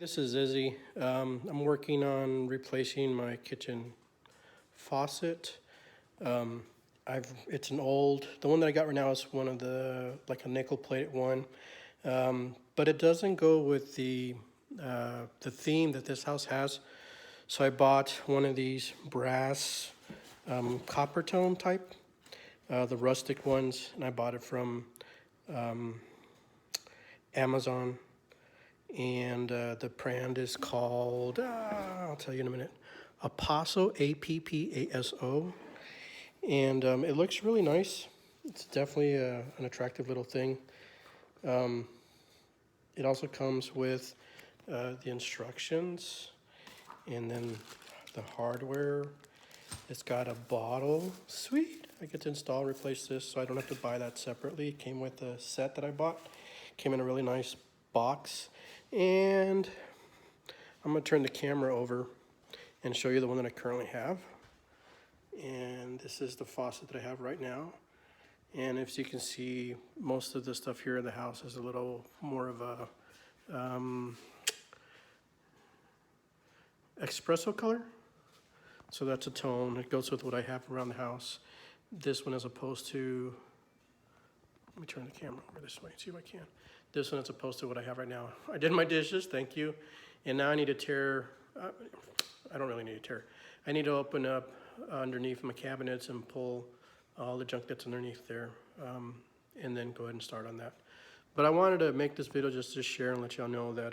This is Izzy. I'm working on replacing my kitchen faucet. It's an old, the one that I got right now is one of like a nickel plated one. But it doesn't go with the theme that this house has. So I bought one of these brass copper tone type, the rustic ones, and I bought it from Amazon. And the brand is called, I'll tell you in a minute, Appaso, Appaso. And it looks really nice. It's definitely an attractive little thing. It also comes with the instructions and then the hardware. It's got a bottle. Sweet. I get to install, replace this, so I don't have to buy that separately. It came with the set that I bought. Came in a really nice box. And I'm going to turn the camera over and show you the one that I currently have. And this is the faucet that I have right now. And as you can see, most of the stuff here in the house is a little more of a espresso color. So that's a tone. It goes with what I have around the house. This one as opposed to, let me turn the camera over this way, see if I can. This one as opposed to what I have right now. I did my dishes, thank you. And now I need to tear, I don't really need to tear. I need to open up underneath my cabinets and pull all the junk that's underneath there, and then go ahead and start on that. But I wanted to make this video just to share and let y'all know that,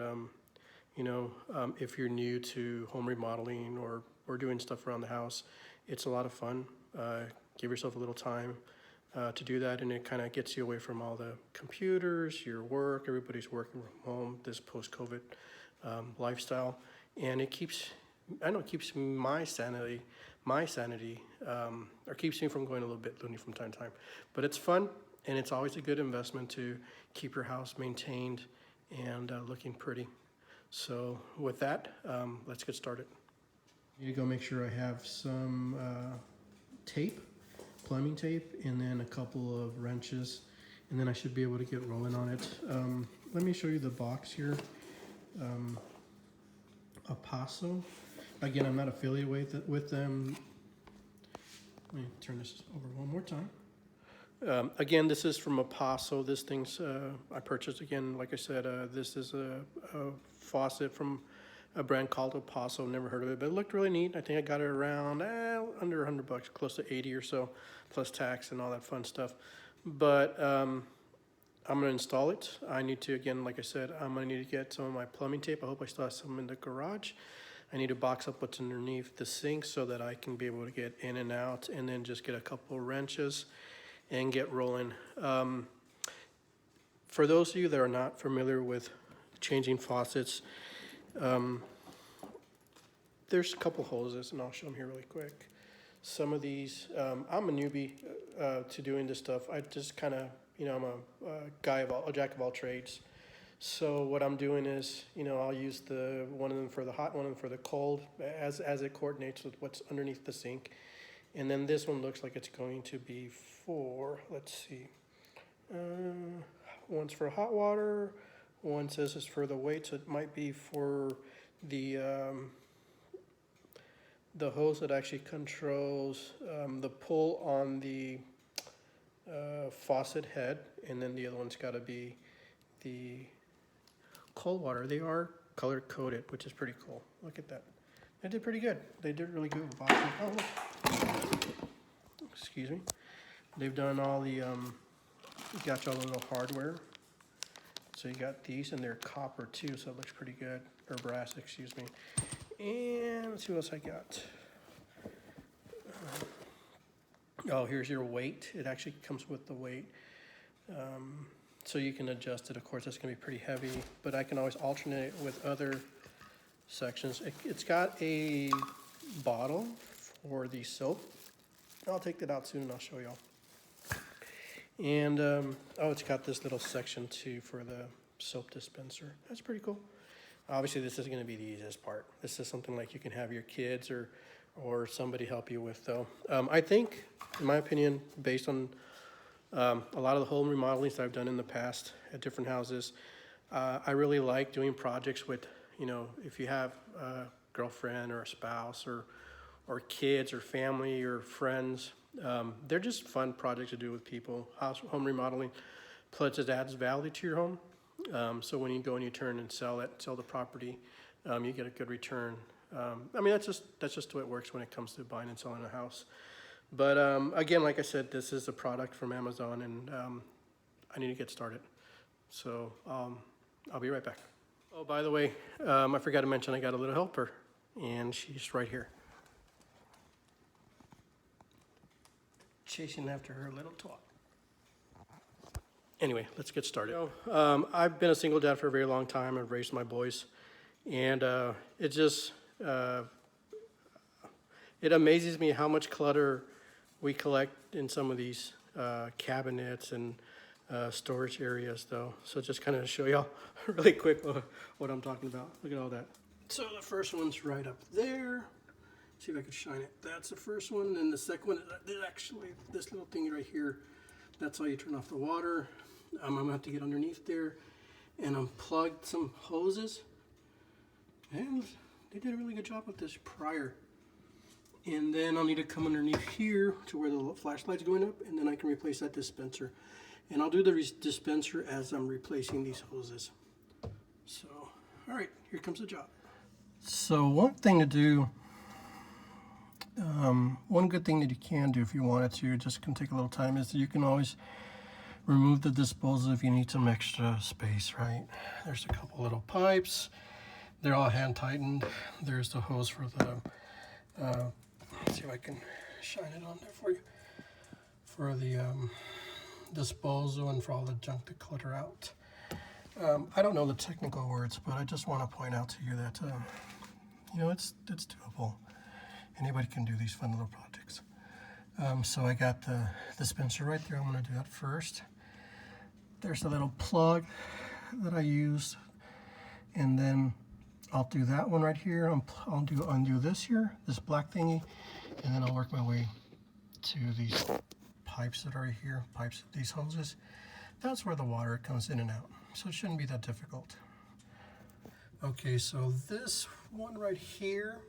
if you're new to home remodeling or doing stuff around the house, it's a lot of fun. Give yourself a little time to do that, and it kind of gets you away from all the computers, your work. Everybody's working from home, this post-COVID lifestyle, and it keeps, I know it keeps my sanity, or keeps me from going a little bit loony from time to time. But it's fun, and it's always a good investment to keep your house maintained and looking pretty. So with that, let's get started. I need to go make sure I have some tape, plumbing tape, and then a couple of wrenches, and then I should be able to get rolling on it. Let me show you the box here. Appaso. Again, I'm not affiliated with them. Let me turn this over one more time. Again, this is from Appaso. This thing's, I purchased, again, like I said, this is a faucet from a brand called Appaso. Never heard of it, but it looked really neat. I think I got it around under $100, close to 80 or so, plus tax and all that fun stuff. But I'm gonna install it. I need to, again, like I said, I'm gonna need to get some of my plumbing tape. I hope I still have some in the garage. I need to box up what's underneath the sink so that I can be able to get in and out, and then just get a couple wrenches and get rolling. For those of you that are not familiar with changing faucets, there's a couple hoses, and I'll show them here really quick. Some of these, I'm a newbie to doing this stuff. I just kind of, I'm a jack of all trades. So what I'm doing is, I'll use one of them for the hot, one of them for the cold, as it coordinates with what's underneath the sink. And then this one looks like it's going to be for, let's see, one's for hot water, one says it's for the weight, so it might be for the hose that actually controls the pull on the faucet head, and then the other one's got to be the cold water. They are color coded, which is pretty cool. Look at that. They did pretty good. They did really good with boxing. Oh, look. Excuse me. They've done all the, you got all the little hardware. So you got these, and they're copper too, so it looks pretty good. Or brass, excuse me. And let's see what else I got. Oh, here's your weight. It actually comes with the weight. So you can adjust it. Of course, it's going to be pretty heavy, but I can always alternate it with other sections. It's got a bottle for the soap. I'll take that out soon and I'll show y'all. And, it's got this little section too for the soap dispenser. That's pretty cool. Obviously, this is going to be the easiest part. This is something like you can have your kids or somebody help you with, though. I think, in my opinion, based on a lot of the home remodelings that I've done in the past at different houses, I really like doing projects with You know, if you have a girlfriend or a spouse or kids or family or friends, they're just fun projects to do with people. Home remodeling, plus it adds value to your home. So when you go and you turn and sell the property, you get a good return. I mean, that's just the way it works when it comes to buying and selling a house. But again, like I said, this is a product from Amazon, and I need to get started. So I'll be right back. Oh, by the way, I forgot to mention I got a little helper, and she's right here, chasing after her little toy. Anyway, let's get started. I've been a single dad for a very long time. I've raised my boys, and it just it amazes me how much clutter we collect in some of these cabinets and storage areas, though. So just kind of show y'all really quick what I'm talking about. Look at all that. So the first one's right up there. See if I can shine it. That's the first one. And the second one is actually this little thing right here. That's how you turn off the water. I'm gonna have to get underneath there and unplug some hoses. And they did a really good job with this prior. And then I'll need to come underneath here to where the flashlight's going up, and then I can replace that dispenser. And I'll do the dispenser as I'm replacing these hoses. So, all right, here comes the job. So one thing to do, one good thing that you can do if you wanted to, just can take a little time, is that you can always remove the disposal if you need some extra space, right? There's a couple little pipes. They're all hand tightened. There's the hose for the, let's see if I can shine it on there for you, for the disposal and for all the junk to clutter out. I don't know the technical words, but I just want to point out to you that, you know, it's doable. Anybody can do these fun little projects. So I got the dispenser right there. I'm going to do that first. There's a little plug that I use, and then I'll do that one right here. I'll undo this here, this black thingy, and then I'll work my way to these pipes that are here, these hoses. That's where the water comes in and out, so it shouldn't be that difficult. Okay, so this one right here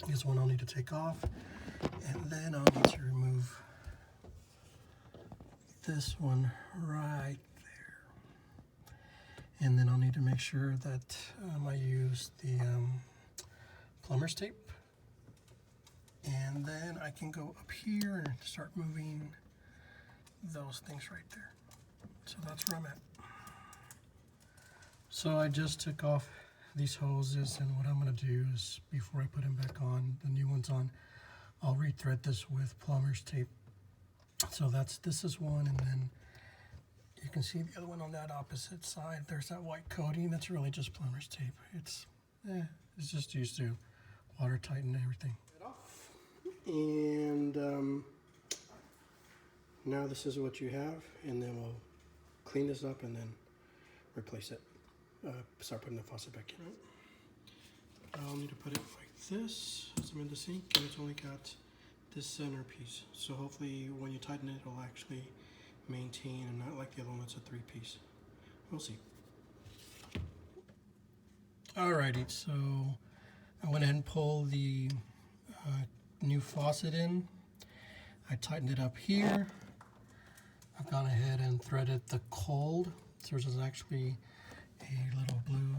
is one I'll need to take off, and then I'll need to remove this one right there. And then I'll need to make sure that I use the plumber's tape. And then I can go up here and start moving those things right there. So that's where I'm at. So I just took off these hoses, and what I'm going to do is, before I put them back on, the new ones on, I'll rethread this with plumber's tape. So this is one, and then you can see the other one on that opposite side. There's that white coating. That's really just plumber's tape. It's just used to water tighten everything. And now this is what you have, and then we'll clean this up and then replace it. Start putting the faucet back in. I'll need to put it like this as I'm in the sink, and it's only got this center piece. So hopefully when you tighten it, it'll actually maintain and not like the other one that's a 3-piece. We'll see. Alrighty, so I went ahead and pulled the new faucet in. I tightened it up here. I've gone ahead and threaded the cold. So there's actually a little blue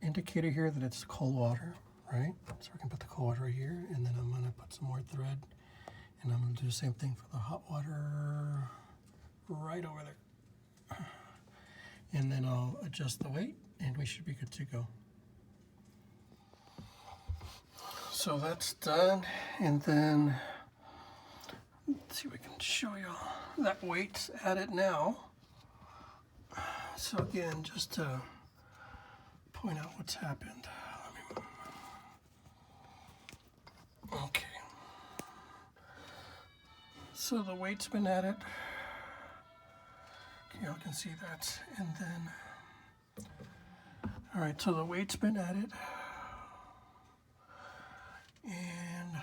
indicator here that it's cold water, right? So I can put the cold water right here, and then I'm gonna put some more thread, and I'm gonna do the same thing for the hot water right over there. And then I'll adjust the weight, and we should be good to go. So that's done, and then let's see if we can show you that weight's at it now. So again, just to point out what's happened. Okay. So the weight's been added. Okay, y'all can see that. And then, all right, so the weight's been added. And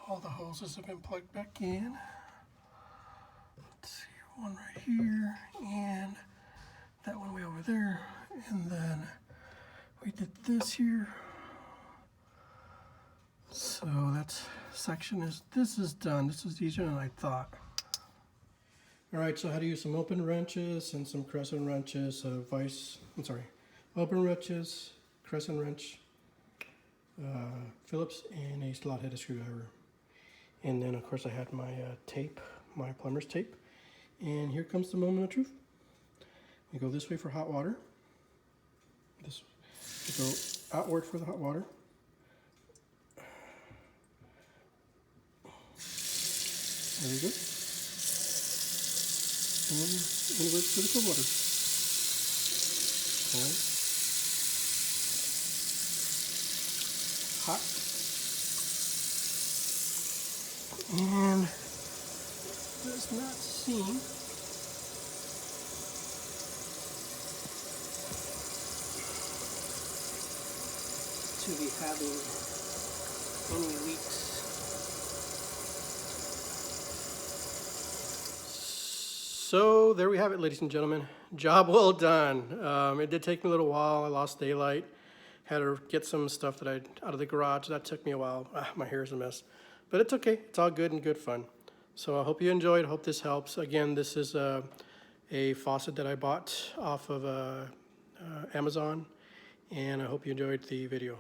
all the hoses have been plugged back in. Let's see, one right here, and there, and then we did this here. So that section this is done. This is easier than I thought. All right, so I had to use some open wrenches and some crescent wrenches, open wrenches, crescent wrench, Phillips, and a slot-headed screwdriver. And then, of course, I had my tape, my plumber's tape. And here comes the moment of truth. We go this way for hot water. We go outward for the hot water. There we go. And inward for the cold water. Cold. Hot. And does not seem to be having any leaks. So there we have it, ladies and gentlemen. Job well done. It did take me a little while. I lost daylight. Had to get some stuff that out of the garage. That took me a while. My hair is a mess. But it's okay. It's all good and good fun. So I hope you enjoyed. I hope this helps. Again, this is a faucet that I bought off of Amazon. And I hope you enjoyed the video.